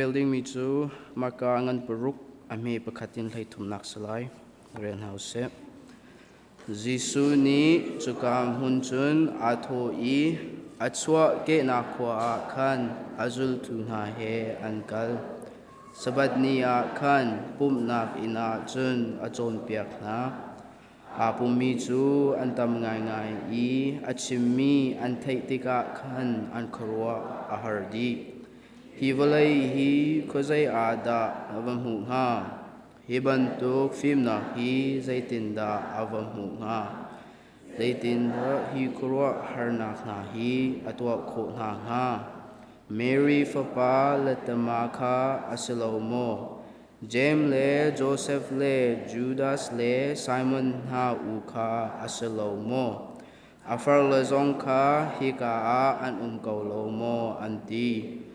building mi chu marka ngan puruk ami pakhatin hlei thumnak salai ren house Jisu ni chukam hun chun atho I achwa ke na khwa khan azul tu na he ankal sabat ni a khan pum nak ina chun achon piak na apumi chu antam ngai ngai I achimmi an theitika khan an khorwa ahardi hi valai hi khozai ada avamhu nga hi bantuk phim na hi zaitinda avamhu nga zaitinda hi khorwa harnak na hi atwa kho na nga Mary fapa latama kha asilomo James le Joseph le Judas le Simon ha u kha asilomo afar le zong kha hi ka a an kaulomo anti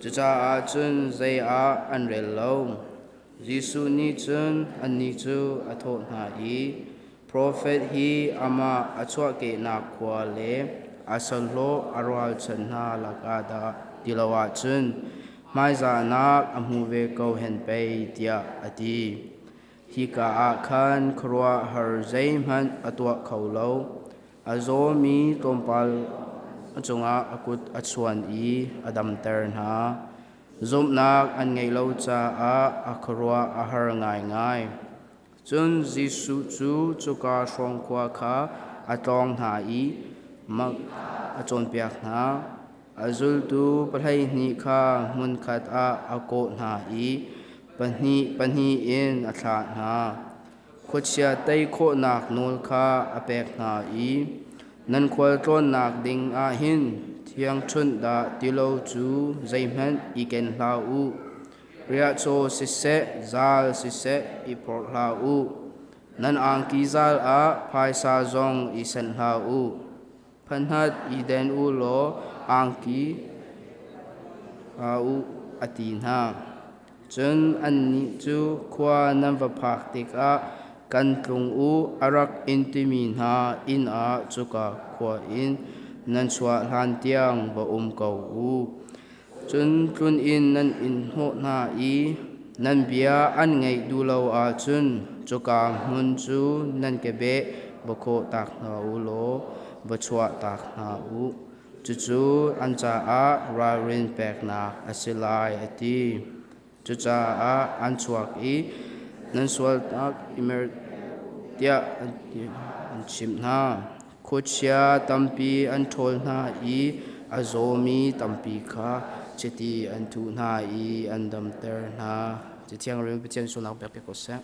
Chucha a chun zai a an relo Jisu ni chun an ni chu atho na I prophet hi ama achwa ke na khwa le asalo arwal chan na lakada dilawa chun mai za nak amu ve ko hen pe tia ati hi ka a khan khroa har zai man atwa kholo azomi tompal achunga akut achwan I adam ter na zomnak an ngei lo cha a akhroa ahar ngai ngai chun Jisu chu chuka song kwa kha atong na I mak achon piak na azul tu palhai ni kha mun khat a ako na I panhi in atha na khochia tai kho nak nol kha apek na I nan khwal tron nak ding a hin thiang chun da tilo chu zaiman I ken hla u ria cho sise zal sise I por hla u nan ang ki zal a phaisa zong I san hla u phanhat I den u lo ang ki a u atin ha chun an ni chu khwa nam va phak tik a kan tlung u arak intimin ha in a chuka khwa in nan chwa hlan tiang va ko u chun tlun in nan in ho na I nan bia an ngei du lo a chun chuka mun chu nan ke be bako tak na u lo ba chwa tak na u chu an cha a ra rin pek na asilai ati chu cha a an chuak I nan swal tak imer tia an chim na khochia tampi an thol na I azomi tampi kha cheti an thu na I an dam ter na chi thiang ring pichen sunak pek pek ko se